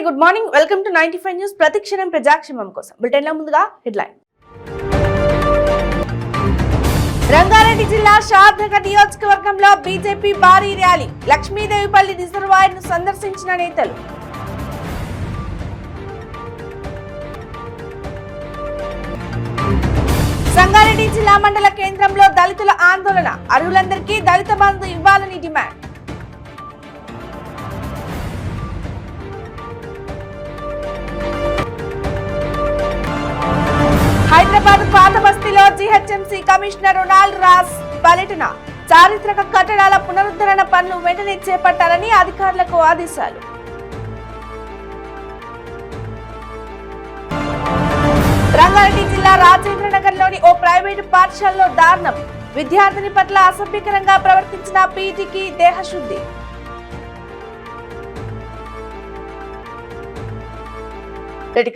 Good morning, welcome to 95 news. ప్రతిక్షణం ప్రజాక్షేమం కోసం బులెటిన్లో ముందుగా హెడ్లైన్. రంగారెడ్డి జిల్లా షాద్నగర్ నియోజకవర్గంలో బీజేపీ భారీ ర్యాలీ. లక్ష్మీదేవిపల్లి రిజర్వాయర్ ను సందర్శించిన నేతలు. సంగారెడ్డి జిల్లా మండల కేంద్రంలో దళితుల ఆందోళన. అర్హులందరికీ దళిత బంధు ఇవ్వాలని డిమాండ్. హైదరాబాద్ పాత బస్తీలో జీహెచ్ఎంసీ కమిషనర్ రొనాల్డ్ రాస్ పర్యటన. చారిత్రక కట్టడాల పునరుద్ధరణ పనులు వెంటనే చేపట్టాలని అధికారులకు ఆదేశాలు. రంగారెడ్డి జిల్లా రాజేంద్రనగర్ లోని ఓ ప్రైవేటు పాఠశాలలో దారుణం. విద్యార్థిని పట్ల అసభ్యకరంగా ప్రవర్తించిన పీటీకి దేహశుద్ధి.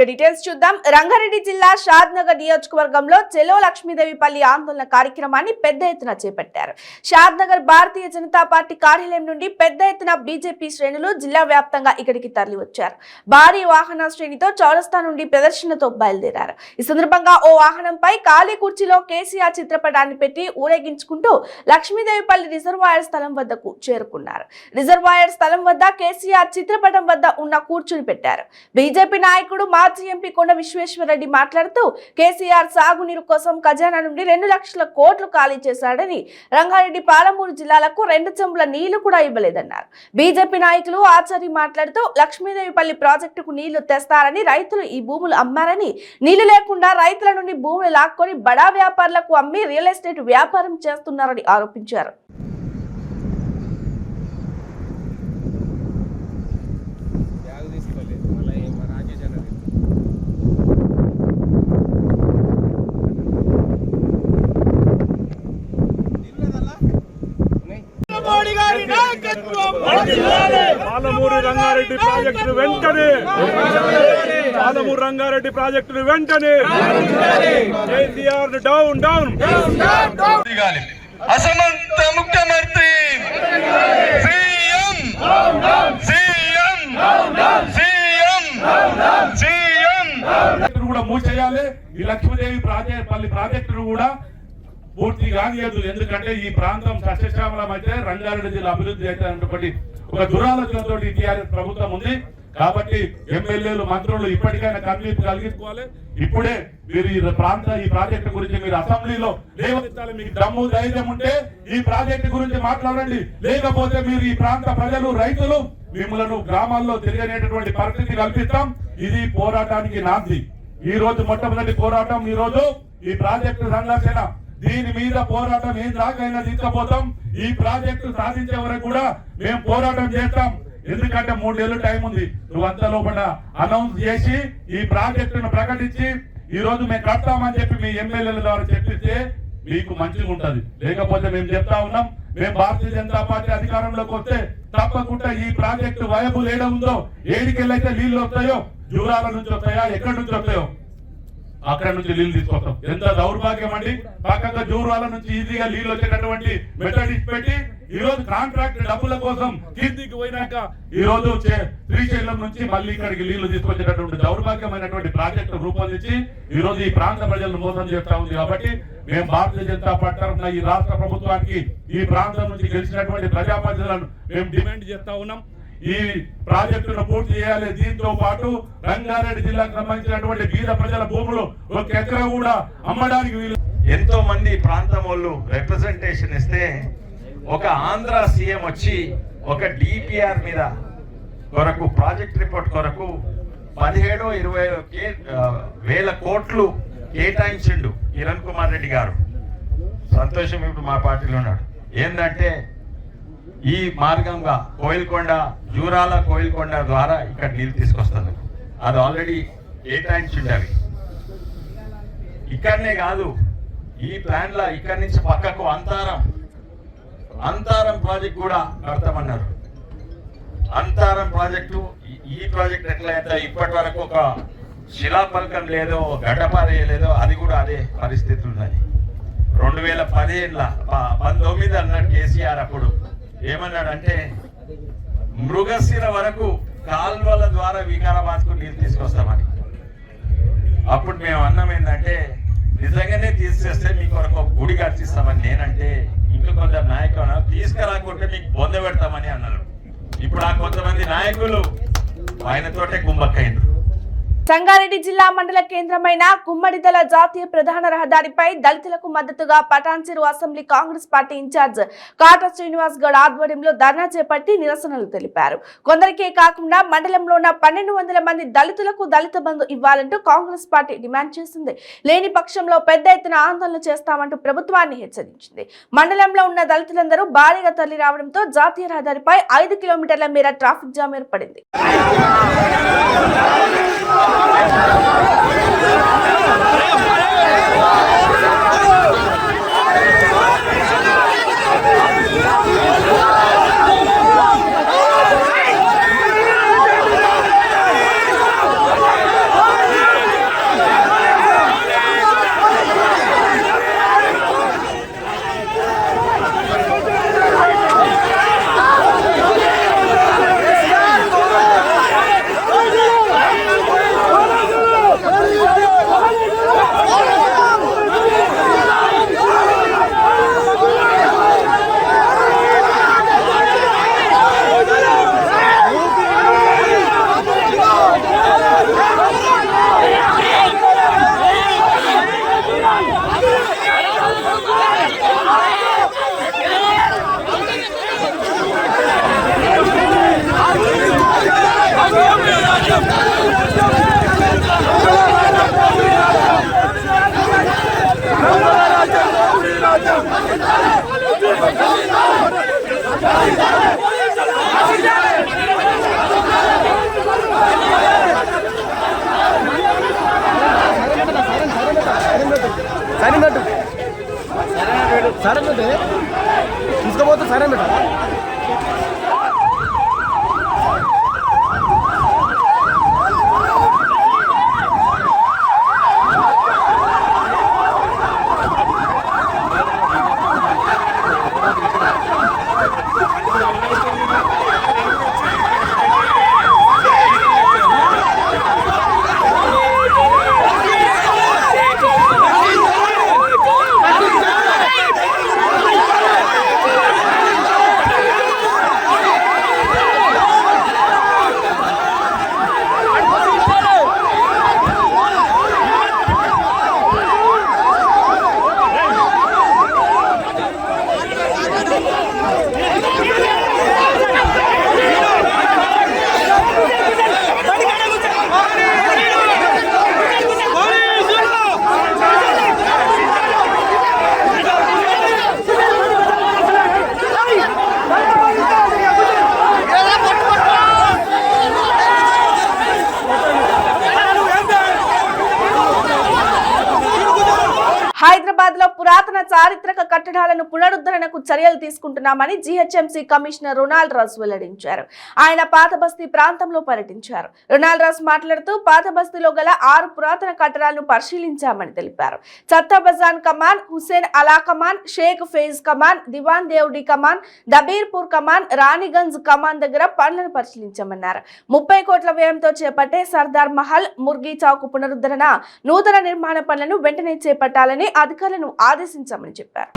డీటెయిల్స్ చూద్దాం. రంగారెడ్డి జిల్లా షాద్నగర్ నియోజకవర్గంలో చెలో లక్ష్మీదేవిపల్లి ఆందోళన కార్యక్రమాన్ని పెద్ద ఎత్తున చేపట్టారు. షాద్నగర్ భారతీయ జనతా పార్టీ కార్యాలయం నుండి పెద్ద ఎత్తున బీజేపీ శ్రేణులు జిల్లా వ్యాప్తంగా ఇక్కడికి తరలి వచ్చారు. భారీ వాహన శ్రేణితో చౌరస్తా నుండి ప్రదర్శనతో బయలుదేరారు. ఈ సందర్భంగా ఓ వాహనంపై ఖాళీ కుర్చీలో కేసీఆర్ చిత్రపటాన్ని పెట్టి ఊరేగించుకుంటూ లక్ష్మీదేవిపల్లి రిజర్వాయర్ స్థలం వద్దకు చేరుకున్నారు. రిజర్వాయర్ స్థలం వద్ద కేసీఆర్ చిత్రపటం వద్ద ఉన్న కూర్చుని పెట్టారు. బీజేపీ నాయకుడు మాజీ ఎంపీ కొండ విశ్వేశ్వరరెడ్డి మాట్లాడుతూ కేసీఆర్ సాగునీరు కోసం ఖజానా నుండి 2 లక్షల కోట్లు ఖాళీ చేశాడని, రంగారెడ్డి పాలమూరు జిల్లాలకు 2 చెంబుల నీళ్లు కూడా ఇవ్వలేదన్నారు. బీజేపీ నాయకులు ఆచారి మాట్లాడుతూ లక్ష్మీదేవిపల్లి ప్రాజెక్టుకు నీళ్లు తెస్తారని, రైతులు ఈ భూములు అమ్మారని, నీళ్లు లేకుండా రైతుల నుండి భూములు లాక్కొని బడా వ్యాపారులకు అమ్మి రియల్ ఎస్టేట్ వ్యాపారం చేస్తున్నారని ఆరోపించారు. పాలమూరు రంగారెడ్డి ప్రాజెక్టు వెంటనే, పాలమూరు రంగారెడ్డి ప్రాజెక్టు వెంటనే, కేసీఆర్ డౌన్ డౌన్. అసమంత ముఖ్యమంత్రి సీఎం సీఎం సీఎం సీఎం కూడా మూసేయాలి. ఈ లక్ష్మీదేవి ప్రాజెక్టును కూడా పూర్తి కానియద్దు. ఎందుకంటే ఈ ప్రాంతం సస్యశ్యామలం అయితే రంగారెడ్డి జిల్లా అభివృద్ధి అయితే అన్నటువంటి ఒక దురాలోచనతో టీఆర్ఎస్ ప్రభుత్వం ఉంది. కాబట్టి ఎమ్మెల్యేలు, మంత్రులు ఇప్పటికైనా కన్వీప్ కలిగించుకోవాలి. ఇప్పుడే మీరు ఈ ప్రాజెక్టు గురించి మీరు అసెంబ్లీలో లేవనెత్తాలి. మీకు దమ్ము ధైర్యం ఉంటే ఈ ప్రాజెక్టు గురించి మాట్లాడండి. లేకపోతే మీరు ఈ ప్రాంత ప్రజలు, రైతులు మిమ్మల్ని గ్రామాల్లో తిరగనేటటువంటి పరిస్థితి కల్పిస్తాం. ఇది పోరాటానికి నాంది. ఈ రోజు మొట్టమొదటి పోరాటం ఈ రోజు ఈ ప్రాజెక్టు సంఘర్షణ. దీని మీద పోరాటం ఏం దాకైనా తీసుకుపోతాం. ఈ ప్రాజెక్టు సాధించే వరకు కూడా మేము పోరాటం చేస్తాం. ఎందుకంటే 3 నెలలు టైం ఉంది. నువ్వంతా లోపల అనౌన్స్ చేసి ఈ ప్రాజెక్టును ప్రకటించి ఈ రోజు మేము కడతామని చెప్పి మీ ఎమ్మెల్యేల ద్వారా చెప్పిస్తే మీకు మంచిగా ఉంటది. లేకపోతే మేము చెప్తా ఉన్నాం, మేము భారతీయ జనతా పార్టీ అధికారంలోకి వస్తే తప్పకుండా ఈ ప్రాజెక్టు వయబుల్ ఏడ ఉందో, ఏడికెళ్ళైతే నీళ్లు వస్తాయో, జూరాల నుంచి వస్తాయా, ఎక్కడి నుంచి వస్తాయో అక్కడ నుంచి నీళ్లు తీసుకొస్తాం. ఎంత దౌర్భాగ్యం అండి. పక్కగా జూరాల నుంచి ఈజీగా నీళ్లు వచ్చేటటువంటి మెథడిక్స్ పెట్టి ఈ రోజు కాంట్రాక్ట్ డబ్బుల కోసం కిందికి పోయినాక ఈ రోజు శ్రీశైలం నుంచి మళ్ళీ ఇక్కడికి నీళ్లు తీసుకొచ్చేటటువంటి దౌర్భాగ్యమైనటువంటి ప్రాజెక్టు రూపొందించి ఈ రోజు ఈ ప్రాంత ప్రజలను మోసం చేస్తా ఉంది. కాబట్టి మేము భారతీయ జనతా పార్టీ తరఫున ఈ రాష్ట్ర ప్రభుత్వానికి ఈ ప్రాంతం నుంచి గెలిచినటువంటి ప్రజాప్రతినిధులను మేము డిమాండ్ చేస్తా ఉన్నాం. ఈ ప్రాజెక్టును పూర్తి చేయాలి. దీంతో పాటు రంగారెడ్డి జిల్లాకు సంబంధించినటువంటి బీద ప్రజల భూములు 1 ఎకరా కూడా అమ్మడానికి వీలు. ఎంతో మంది ప్రాంతం వాళ్ళు రిప్రజెంటేషన్ ఇస్తే ఒక ఆంధ్ర సీఎం వచ్చి ఒక డిపిఆర్ మీద కొరకు ప్రాజెక్ట్ రిపోర్ట్ కొరకు 17-20 వేల కోట్లు కేటాయించిండు కిరణ్ కుమార్ రెడ్డి గారు. సంతోషం, ఇప్పుడు మా పార్టీలో ఉన్నాడు. ఏంటంటే ఈ మార్గంగా కోయిల్కొండ, జూరాల కోయిల్కొండ ద్వారా ఇక్కడ నీళ్ళు తీసుకొస్తాను. అది ఆల్రెడీ కేటాయించిండు. అవి ఇక్కడనే కాదు, ఈ ప్లాన్ లా ఇక్కడి నుంచి పక్కకు అంతారం ప్రాజెక్ట్ కూడా కడతామన్నారు. అంతారం ప్రాజెక్టు, ఈ ప్రాజెక్ట్ ఎట్లయితే ఇప్పటి వరకు ఒక శిలాఫలకం లేదో, గడ్డపారేయలేదో, అది కూడా అదే పరిస్థితి ఉన్నది. 2019 అన్నాడు కేసీఆర్. అప్పుడు ఏమన్నాడంటే మృగశిర వరకు కాల్వల ద్వారా వికారాబాద్కు నీళ్ళు తీసుకొస్తామని. అప్పుడు మేము అన్నం ఏంటంటే నిజంగానే తీసుకొస్తే మీకు ఒక గుడి కట్టిస్తామని నేనంటే ఇంకా కొందరు నాయకులు తీసుకురాకుంటే మీకు బొంద పెడతామని అన్నారు. ఇప్పుడు ఆ కొంతమంది నాయకులు ఆయనతోటే గుమ్మక్కైండ్రు. సంగారెడ్డి జిల్లా మండల కేంద్రమైన కుమ్మడిదల జాతీయ ప్రధాన రహదారిపై దళితులకు మద్దతుగా Patancheru assembly Congress party incharge Kata Srinivas Goud ఆధ్వర్యంలో ధర్నా చేపట్టి నిరసనలు తెలిపారు. కొందరికే కాకుండా మండలంలో ఉన్న 1200 మంది దళితులకు దళిత బంధు ఇవ్వాలంటూ కాంగ్రెస్ పార్టీ డిమాండ్ చేసింది. లేని పక్షంలో పెద్ద ఎత్తున ఆందోళన చేస్తామంటూ ప్రభుత్వాన్ని హెచ్చరించింది. మండలంలో ఉన్న దళితులందరూ భారీగా తరలి రావడంతో జాతీయ రహదారిపై 5 కిలోమీటర్ల మేర ట్రాఫిక్ జామ్ ఏర్పడింది. సరే తీసుకోపోతే సరే బేట. హైదరాబాద్ లో పురాతన చారిత్రక కట్టడాలను పునరుద్ధరణకు చర్యలు తీసుకుంటున్నామని జీహెచ్ఎంసీ కమిషనర్ రొనాల్డ్ రాజ్ వెల్లడించారు. ఆయన పాత బస్తీ ప్రాంతంలో పర్యటించారు. రొనాల్డ్ రాజ్ మాట్లాడుతూ పాత బస్తీలో గల 6 పురాతన కట్టడాలను పరిశీలించామని తెలిపారు. చత్తా బజాన్ కమాన్, హుసేన్ అలా కమాన్, షేక్ ఫేజ్ కమాన్, దివాన్ దేవుడి కమాన్, దబీర్పూర్ కమాన్, రాణిగంజ్ కమాన్ దగ్గర పనులను పరిశీలించామన్నారు. 30 కోట్ల వ్యయంతో చేపట్టే సర్దార్ మహల్, ముర్గి చౌక్ పునరుద్ధరణ, నూతన నిర్మాణ పనులను వెంటనే చేపట్టాలని అధికారులను ఆదేశించామని చెప్పారు.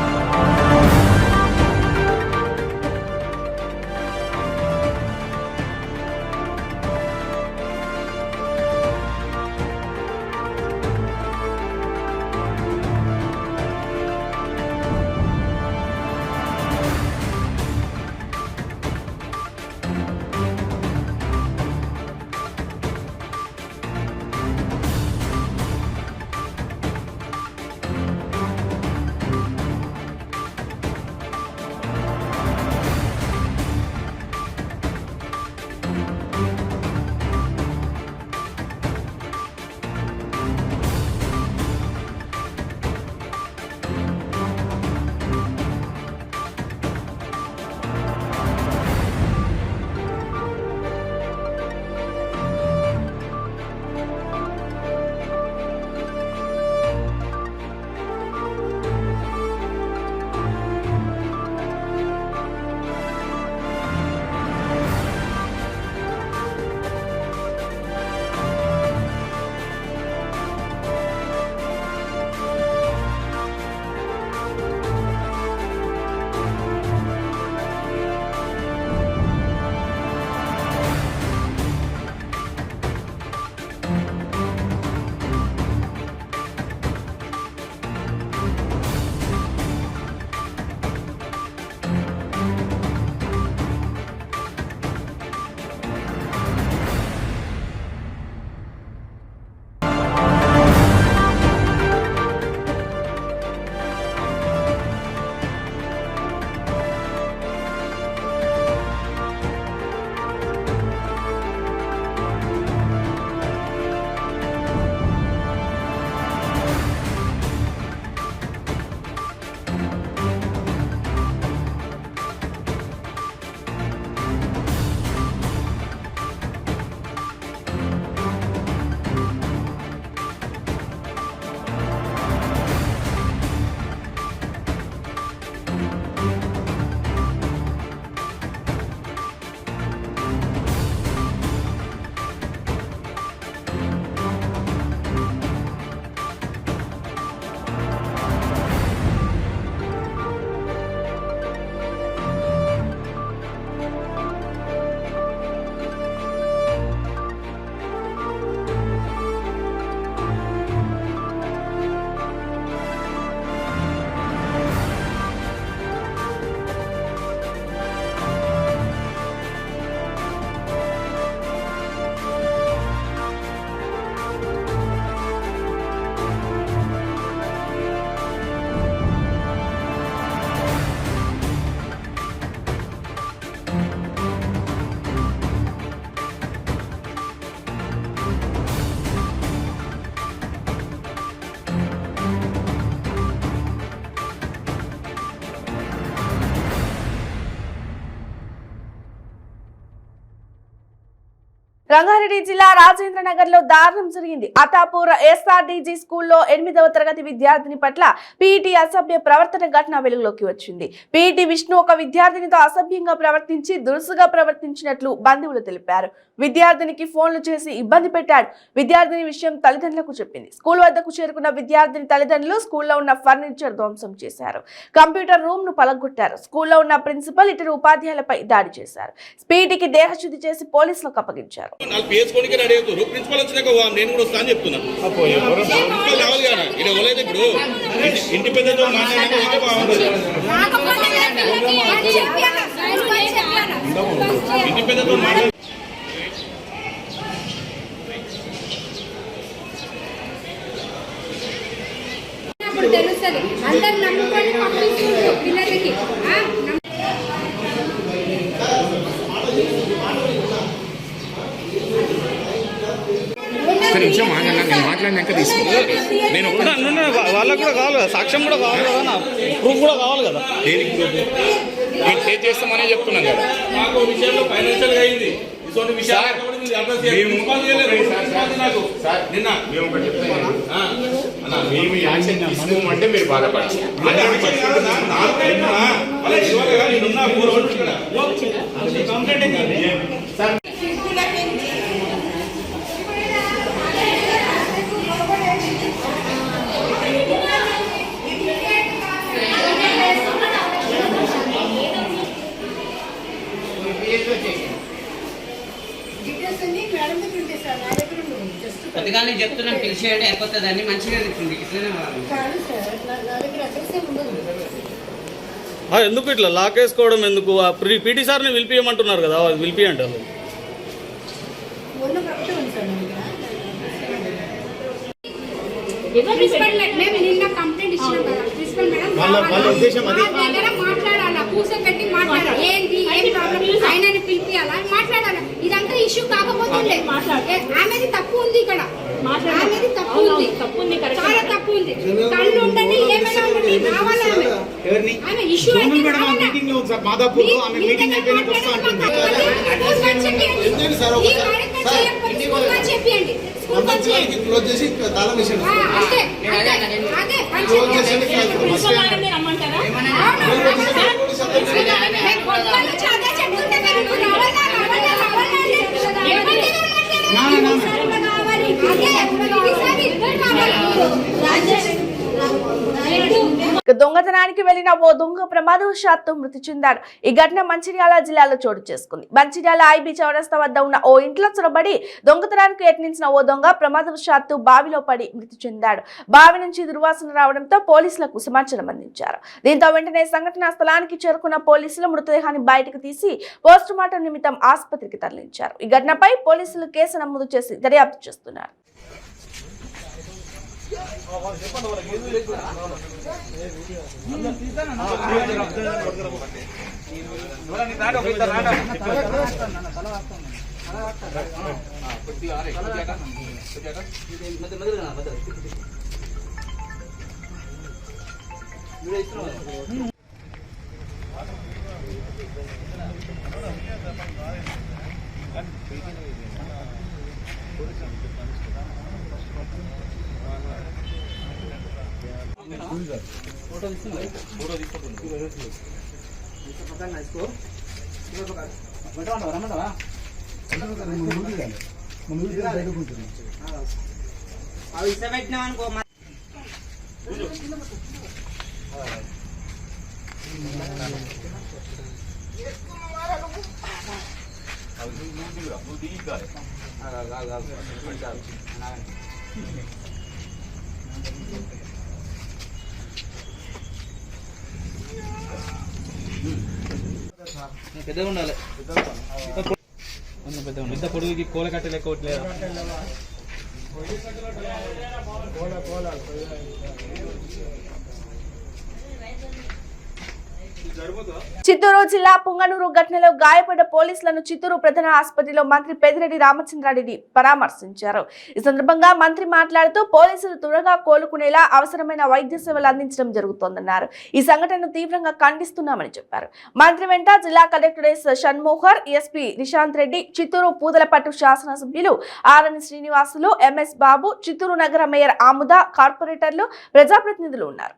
రంగారెడ్డి జిల్లా రాజేంద్ర నగర్ లో దారుణం జరిగింది. అతాపూర్ ఎస్ఆర్డీజీ స్కూల్లో 8వ తరగతి విద్యార్థిని పట్ల పీఈటీ అసభ్య ప్రవర్తన ఘటన వెలుగులోకి వచ్చింది. పీఈటీ విష్ణు ఒక విద్యార్థినితో అసభ్యంగా ప్రవర్తించి దురుసుగా ప్రవర్తించినట్లు బంధువులు తెలిపారు. విద్యార్థినికి ఫోన్లు చేసి ఇబ్బంది పెట్టాడు. విద్యార్థిని విషయం తల్లిదండ్రులకు చెప్పింది. స్కూల్ వద్దకు చేరుకున్న విద్యార్థిని తల్లిదండ్రులు స్కూల్లో ఉన్న ఫర్నిచర్ ధ్వంసం చేశారు. కంప్యూటర్ రూమ్ ను పలగొట్టారు. స్కూల్లో ఉన్న ప్రిన్సిపల్ ఇతర ఉపాధ్యాయులపై దాడి చేశారు. పీఈటీకి దేహశుద్ధి చేసి పోలీసులకు అప్పగించారు. ప్రిన్సిపల్ వచ్చినాక నేను కూడా వస్తా అని చెప్తున్నా. ప్రిన్సిపల్ రావాలి కదా, ఇక్కడ ఎవరైతే ఇప్పుడు ఇంటి పెద్దతో మాట్లాడితే బాగుంటుంది. ఇంటి పెద్దతో మాట్లాడి తెలుస్తుంది. అందరు నమ్ముకొని పంపిస్తున్నారు పిల్లలకి. నేను వాళ్ళకు కూడా కావాలి కదా, సాక్ష్యం కూడా కావాలి కదా, నా ప్రూఫ్ కూడా కావాలి కదా. దేనికి ప్రూఫ్? నేను పే చేస్తామనే చెప్తున్నాను కదా. నాకు విషయంలో ఫైనాన్షియల్ గా అయింది. ఇటువంటి విషయాలు మేము యాక్షన్ తీసుకోమంటే మీరు బాధపడాలి. కొద్దిగానే చెప్తున్నాం, పిలిచేయండి అయిపోతుందని మంచిగా ఉంటుంది. ఇట్లనే ఎందుకు ఇట్లా లాక్ వేసుకోవడం ఎందుకు? పీటీ సార్ని పిలిపియమంటున్నారు కదా, పిలిపియంటారు. మేము నిన్న కంప్లైంట్ ఇచ్చినాం కదా, ప్రిన్సిపల్ మేడం మాట్లాడాలా, కూర్చోబెట్టి మాట్లాడాలి. ఏంటి ఏం ప్రాబ్లం ఆయనని పిలిపియాలా, మాట్లాడాలా. ఇదంతా ఇష్యూ కాకపోతుండే. ఆమెది తప్పు ఉంది, ఇక్కడ ఆమెది తప్పు ఉంది, చాలా తప్పు ఉంది. కళ్ళు ఉండండి, ఏమైనా ఉండండి, రావాలి ఆమె ఇష్యూ చెప్పండి. దొంగతనానికి వెళ్లిన ఓ దొంగ ప్రమాదవశాత్తు మృతి చెందాడు. ఈ ఘటన మంచిర్యాల జిల్లాలో చోటు చేసుకుంది. మంచిర్యాల ఐబీ చౌరస్తా వద్ద ఉన్న ఓ ఇంట్లో చొరబడి దొంగతనానికి యత్నించిన ఓ దొంగ ప్రమాదవశాత్తు బావిలో పడి మృతి చెందాడు. బావి నుంచి దుర్వాసన రావడంతో పోలీసులకు సమాచారం అందించారు. దీంతో వెంటనే సంఘటనా స్థలానికి చేరుకున్న పోలీసులు మృతదేహాన్ని బయటకు తీసి పోస్టుమార్టం నిమిత్తం ఆసుపత్రికి తరలించారు. ఈ ఘటనపై పోలీసులు కేసు నమోదు చేసి దర్యాప్తు చేస్తున్నారు. పెద్దగా ఉండాలి, పెద్ద పొడుగుకి కోల కట్ట లెక్క. చిత్తూరు జిల్లా పుంగనూరు ఘటనలో గాయపడ్డ పోలీసులను చిత్తూరు ప్రధాన ఆసుపత్రిలో మంత్రి పెద్దిరెడ్డి రామచంద్రారెడ్డి పరామర్శించారు. ఈ సందర్భంగా మంత్రి మాట్లాడుతూ పోలీసులు త్వరగా కోలుకునేలా అవసరమైన వైద్య సేవలు అందించడం జరుగుతోందన్నారు. ఈ సంఘటనను తీవ్రంగా ఖండిస్తున్నామని చెప్పారు. మంత్రి వెంట జిల్లా collector S Shanmohar, SP Nishant Reddy, Chittoor Puthalapattu శాసనసభ్యులు ఆర్ఎన్ శ్రీనివాసులు, ఎంఎస్ బాబు, చిత్తూరు నగర మేయర్ ఆముద, కార్పొరేటర్లు, ప్రజాప్రతినిధులు ఉన్నారు.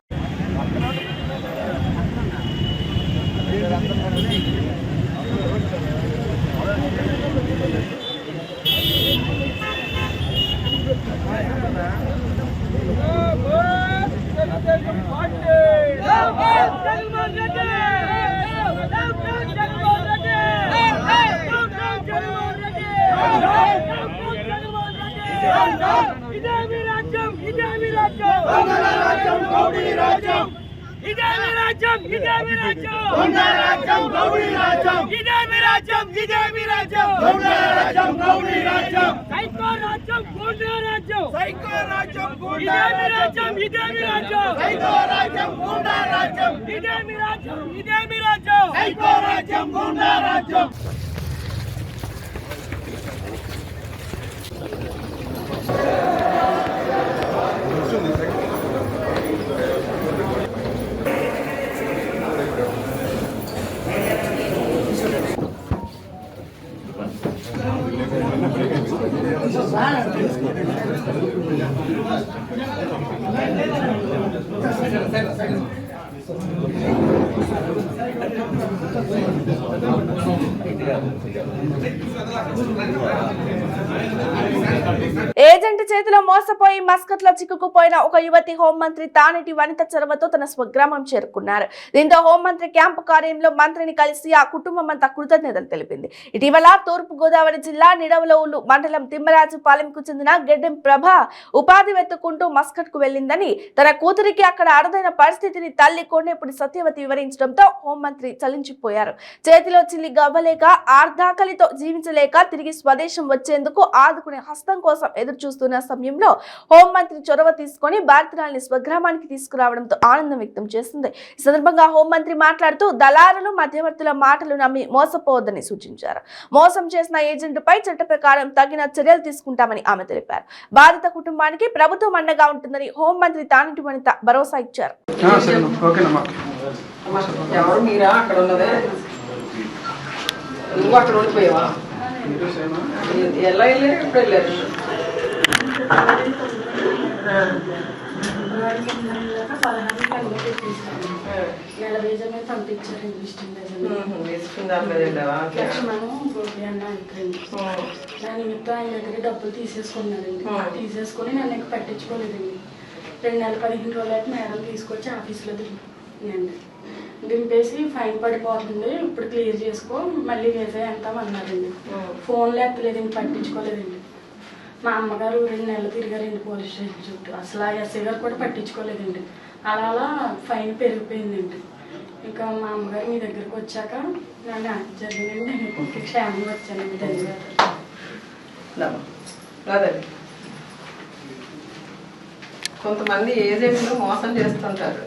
ఏజెంట్ చేతిలో మోసపోయి మస్కట్ లో చిక్కుకుపోయిన ఒక యువతి హోంమంత్రి తానేటి వనిత చొరవతో తన స్వగ్రామం చేరుకున్నారు. దీంతో హోంమంత్రి క్యాంపు కార్యంలో మంత్రిని కలిసి ఆ కుటుంబం అంతా కృతజ్ఞతలు తెలిపింది. ఇటీవల తూర్పు గోదావరి జిల్లా నిడవలూరు మండలం తిమ్మరాజుపాలెంకు చెందిన గెడ్డెం ప్రభ ఉపాధి వెతుక్కుంటూ మస్కట్ కు వెళ్లిందని, తన కూతురికి అక్కడ అరుదైన పరిస్థితిని తల్లి కోనేపుడి సత్యవతి వివరించడంతో హోంమంత్రి చలించిపోయారు. చేతిలో చిల్లి గవ్వలేక ఆర్ధాకలితో జీవించలేక తిరిగి స్వదేశం వచ్చేందుకు ఆదుకునే హస్తం కోసం ఎదురు చూస్తున్న సమయంలో హోంమంత్రి చొరవ తీసుకుని భారతీయుల్ని స్వగ్రామానికి తీసుకురావడంతో ఆనందం వ్యక్తం చేసింది. ఈ సందర్భంగా హోంమంత్రి మాట్లాడుతూ దళారులు, మధ్యవర్తుల మాటలు నమ్మి మోసపోవద్దని సూచించారు. మోసం చేసిన ఏజెంట్పై చట్ట ప్రకారం తగిన చర్యలు తీసుకుంటామని ఆమె తెలిపారు. బాధిత కుటుంబానికి ప్రభుత్వం అండగా ఉంటుందని హోంమంత్రి తానేటి వనిత భరోసా ఇచ్చారు. ఎవరు మీరా అక్కడ ఉన్నదే? నువ్వు అక్కడ ఉండిపోయావా? ఎలా వెళ్ళారు? ఎప్పుడు వెళ్ళారు? దాని నిమిత్తం ఆయన దగ్గర డబ్బులు తీసేసుకున్నాడండి. తీసేసుకొని నన్ను ఇంకా పట్టించుకోలేదండి. 2 నెలలు 15 రోజులకి మేడం తీసుకొచ్చి ఆఫీస్లో దింపేసి ఫైన్ పడిపోతుంది, ఇప్పుడు క్లియర్ చేసుకో, మళ్ళీ వేసే అంటామన్నారండి. ఫోన్లో ఎత్తలేదండి, పట్టించుకోలేదండి. మా అమ్మగారు 2 నెలలు తిరిగారండి పోలీస్ స్టేషన్ చుట్టూ. అసలు ఆ ఎస్ఐ గారు కూడా పట్టించుకోలేదండి. అలా ఫైన్ పెరిగిపోయిందండి. ఇంకా మా అమ్మగారు మీ దగ్గరకు వచ్చాక నన్ను జరిగిందండి. నేను క్షేమంగా వచ్చానండి. ధన్యవాదాలు. కొంతమంది ఏజెంట్లు మోసం చేస్తుంటారు.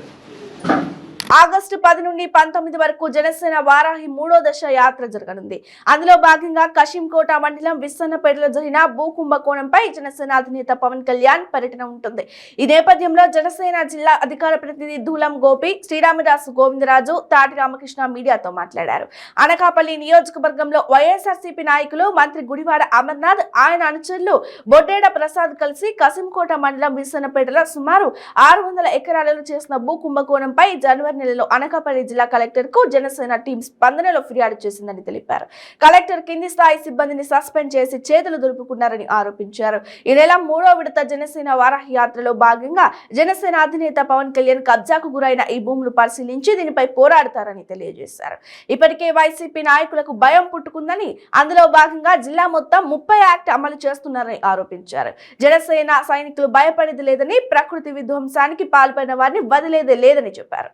ఆగస్టు 10 నుండి 19 వరకు జనసేన వారాహి 3వ దశ యాత్ర జరగనుంది. అందులో భాగంగా కశింకోట మండలం విస్సన్నపేటలో జరిగిన భూ కుంభకోణంపై జనసేన అధినేత పవన్ కళ్యాణ్ పర్యటన ఉంటుంది. ఈ నేపథ్యంలో జనసేన జిల్లా అధికార ప్రతినిధి ధూలం గోపి, శ్రీరామదాసు గోవిందరాజు, తాటి రామకృష్ణ మీడియాతో మాట్లాడారు. అనకాపల్లి నియోజకవర్గంలో వైఎస్ఆర్సీపీ నాయకులు మంత్రి గుడివాడ అమర్నాథ్, ఆయన అనుచరులు బొడ్డేడ ప్రసాద్ కలిసి కశింకోట మండలం విస్సన్నపేటలో సుమారు 600 ఎకరాలలో చేసిన భూ కుంభకోణంపై జనవరి నెలలో అనకాపల్లి జిల్లా కలెక్టర్ కు జనసేన టీం స్పందనలో ఫిర్యాదు చేసిందని తెలిపారు. కలెక్టర్ కింది స్థాయి సిబ్బందిని సస్పెండ్ చేసి చేతులు దులుపుకున్నారని ఆరోపించారు. ఈ నెల 3వ విడత జనసేన వారాహి యాత్రలో భాగంగా జనసేన అధినేత పవన్ కళ్యాణ్ కబ్జాకు గురైన ఈ భూములు పరిశీలించి దీనిపై పోరాడతారని తెలియజేశారు. ఇప్పటికే వైసీపీ నాయకులకు భయం పుట్టుకుందని, అందులో భాగంగా జిల్లా మొత్తం 30 యాక్ట్ అమలు చేస్తున్నారని ఆరోపించారు. జనసేన సైనికులు భయపడేది లేదని, ప్రకృతి విధ్వంసానికి పాల్పడిన వారిని వదిలేదే లేదని చెప్పారు.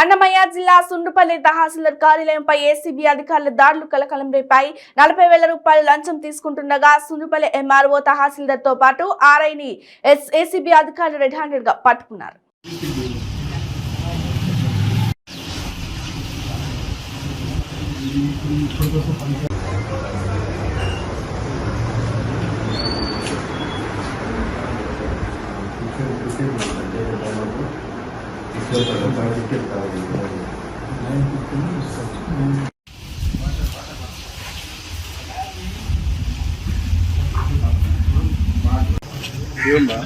అన్నమయ్య జిల్లా సుండుపల్లి తహసీల్దార్ కార్యాలయంపై ఏసీబీ అధికారుల దాడులు కలకలం రేపాయి. 40,000 రూపాయలు లంచం తీసుకుంటుండగా సుండుపల్లి ఎంఆర్ఓ తహసీల్దార్ తో పాటు ఆర్ఐని ఏసీబీ అధికారులు రెడ్ హ్యాండెడ్ గా పట్టుకున్నారు. ఏంటా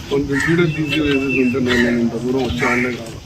కొంచెం వీడియో తీసి వేసేసి ఉంటే నేను ఇంత దూరం వచ్చానే కాదు.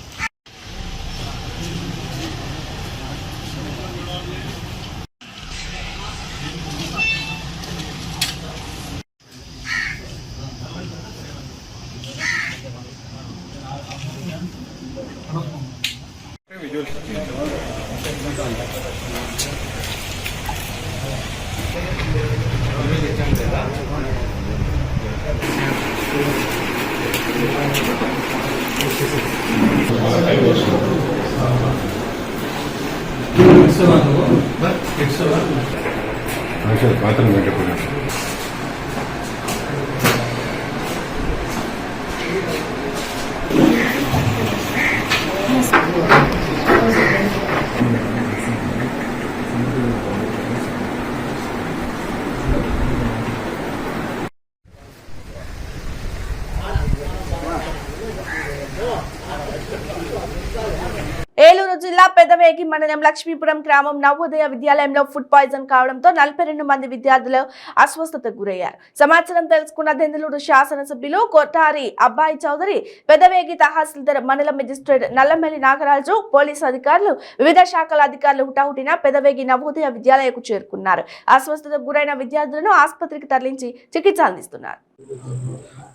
ఏలూరు జిల్లా పెదవేగి మండలం లక్ష్మీపురం గ్రామం నవోదయ విద్యాలయంలో ఫుడ్ పాయిజన్ కావడంతో 42 మంది విద్యార్థులు అస్వస్థతకు గురయ్యారు. సమాచారం తెలుసుకున్న దెందులూరు శాసనసభ్యులు కొట్టారి అబ్బాయి చౌదరి, పెదవేగి తహసీల్దార్, మండల మెజిస్ట్రేట్ నల్లమెల్లి నాగరాజు, పోలీసు అధికారులు, వివిధ శాఖల అధికారులు హుటాహుటిన పెదవేగి నవోదయ విద్యాలయకు చేరుకున్నారు. అస్వస్థతకు గురైన విద్యార్థులను ఆసుపత్రికి తరలించి చికిత్స అందిస్తున్నారు.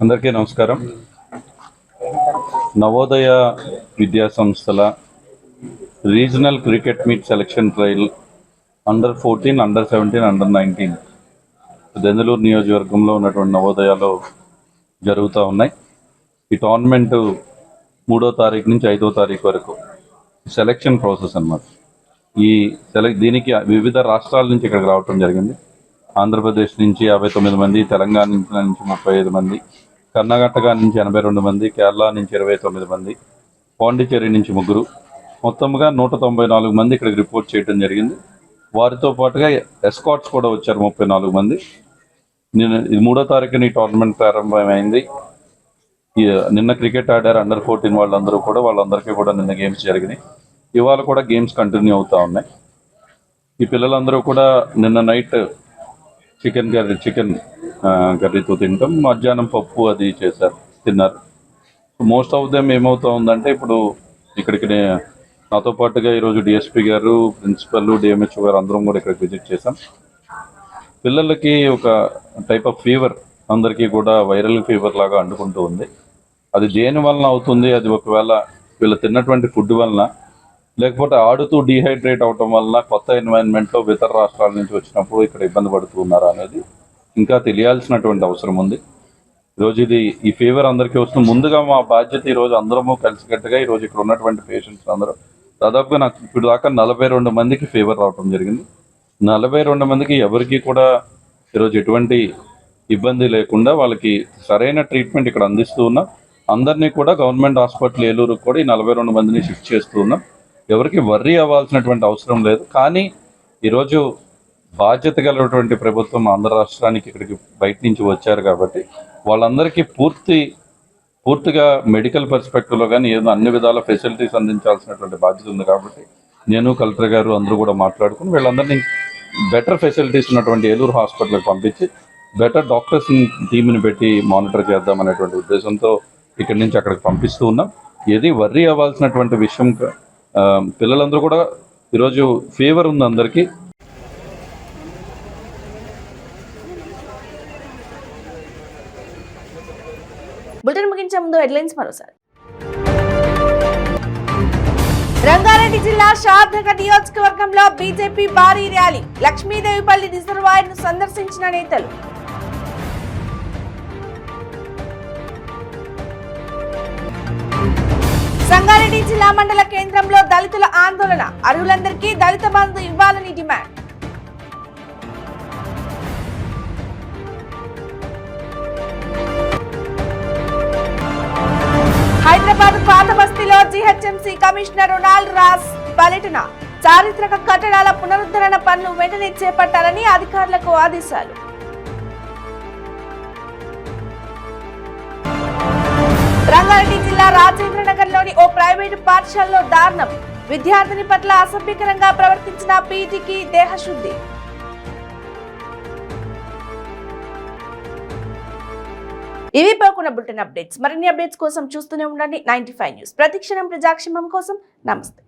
అందరికీ నమస్కారం. నవోదయ విద్యా సంస్థల regional cricket meet selection trial under 14, under 17, under 19 Denduluru నియోజకవర్గంలో ఉన్నటువంటి నవోదయాలో జరుగుతూ ఉన్నాయి. ఈ టోర్నమెంటు 3వ తారీఖు నుంచి 5వ తారీఖు వరకు సెలక్షన్ ప్రాసెస్ అన్నమాట. దీనికి వివిధ రాష్ట్రాల నుంచి ఇక్కడికి రావటం జరిగింది. ఆంధ్రప్రదేశ్ నుంచి 59 మంది, తెలంగాణ నుంచి 35 మంది, కర్ణాటక నుంచి 82 మంది, కేరళ నుంచి 29 మంది, పాండిచ్చేరి నుంచి 3, మొత్తంగా 194 మంది ఇక్కడికి రిపోర్ట్ చేయడం జరిగింది. వారితో పాటుగా ఎస్కాట్స్ కూడా వచ్చారు 34 మంది. నిన్న 3వ తారీఖున ఈ టోర్నమెంట్ ప్రారంభమైంది. నిన్న క్రికెట్ ఆడారు అండర్ 14 వాళ్ళందరూ కూడా, వాళ్ళందరికీ కూడా నిన్న గేమ్స్ జరిగినాయి. ఇవాళ కూడా గేమ్స్ కంటిన్యూ అవుతూ ఉన్నాయి. ఈ పిల్లలందరూ కూడా నిన్న నైట్ చికెన్ కర్రీతో తింటాం, మధ్యాహ్నం పప్పు అది చేశారు, తిన్నారు. మోస్ట్ ఆఫ్ దెమ్ ఏమవుతా ఉందంటే ఇప్పుడు ఇక్కడికి నాతో పాటుగా ఈరోజు డిఎస్పీ గారు, ప్రిన్సిపల్, డిఎంహెచ్ఓ గారు అందరం కూడా ఇక్కడికి విజిట్ చేశాం. పిల్లలకి ఒక టైప్ ఆఫ్ ఫీవర్, అందరికీ కూడా వైరల్ ఫీవర్ లాగా అంటుకుంటూ ఉంది. అది దేని వలన అవుతుంది, అది ఒకవేళ వీళ్ళు తిన్నటువంటి ఫుడ్ వలన, లేకపోతే ఆడుతూ డీహైడ్రేట్ అవటం వలన, కొత్త ఎన్వైరన్మెంట్లో ఇతర రాష్ట్రాల నుంచి వచ్చినప్పుడు ఇక్కడ ఇబ్బంది పడుతూ ఉన్నారా అనేది ఇంకా తెలియాల్సినటువంటి అవసరం ఉంది. ఈరోజు ఈ ఫీవర్ అందరికీ వస్తుంది. ముందుగా మా బాధ్యత ఈరోజు అందరము కలిసికట్టుగా ఈరోజు ఇక్కడ ఉన్నటువంటి పేషెంట్స్ అందరూ దాదాపుగా నాకు ఇప్పుడు దాకా 42 మందికి ఫీవర్ రావడం జరిగింది. 42 మందికి ఎవరికి కూడా ఈరోజు ఎటువంటి ఇబ్బంది లేకుండా వాళ్ళకి సరైన ట్రీట్మెంట్ ఇక్కడ అందిస్తూ ఉన్నాం. అందరినీ కూడా గవర్నమెంట్ హాస్పిటల్ ఏలూరుకు కూడా ఈ 42 మందిని షిఫ్ట్ చేస్తూ ఉన్నాం. ఎవరికి వర్రీ అవ్వాల్సినటువంటి అవసరం లేదు. కానీ ఈరోజు బాధ్యత కలిగినటువంటి ప్రభుత్వం ఆంధ్ర రాష్ట్రానికి ఇక్కడికి బయట నుంచి వచ్చారు కాబట్టి వాళ్ళందరికీ పూర్తిగా మెడికల్ పర్స్పెక్టివ్లో కానీ ఏదో అన్ని విధాల ఫెసిలిటీస్ అందించాల్సినటువంటి బాధ్యత ఉంది. కాబట్టి నేను, కలెక్టర్ గారు అందరూ కూడా మాట్లాడుకుని వీళ్ళందరినీ బెటర్ ఫెసిలిటీస్ ఉన్నటువంటి ఏలూరు హాస్పిటల్కి పంపించి బెటర్ డాక్టర్స్ టీమ్ని పెట్టి మానిటర్ చేద్దామనేటువంటి ఉద్దేశంతో ఇక్కడి నుంచి అక్కడికి పంపిస్తూ ఉన్నాం. ఏది వర్రీ అవ్వాల్సినటువంటి విషయం. పిల్లలందరూ కూడా ఈరోజు ఫీవర్ ఉంది అందరికీ. బులెటిన్ ముగించే ముందు హెడ్లైన్స్ మరోసారి. రంగారెడ్డి జిల్లా షాద్నగర్ నియోజకవర్గంలో బీజేపీ భారీ ర్యాలీ. లక్ష్మీదేవిపల్లి రిజర్వాయర్ ను సందర్శించిన నేతలు. సంఘ రంగారెడ్డి జిల్లా మండల కేంద్రంలో దళితుల ఆందోళన, అర్హులందరికీ దళిత బంధు ఇవ్వాలని డిమాండ్. హైదరాబాద్ పాత బస్తీలో జీహెచ్ఎంసీ కమిషనర్ రొనాల్డ్ రాస్ పర్యటన, చారిత్రక కట్టడాల పునరుద్ధరణ పనులు వెంటనే చేపట్టాలని అధికారులకు ఆదేశాలు. రంగారెడ్డి జిల్లా రాజేంద్రనగర్లోని ఓ ప్రైవేటు పాఠశాలలో దారుణం, విద్యార్థిని పట్ల అసభ్యకరంగా ప్రవర్తించిన పీటీకి దేహశుద్ధి. ఇవి పోకుండా బులెటిన్ అప్డేట్స్. మరిన్ని అప్డేట్స్ కోసం చూస్తూనే ఉండండి 95 న్యూస్. ప్రతిక్షణం ప్రజాక్షేమం కోసం. నమస్తే.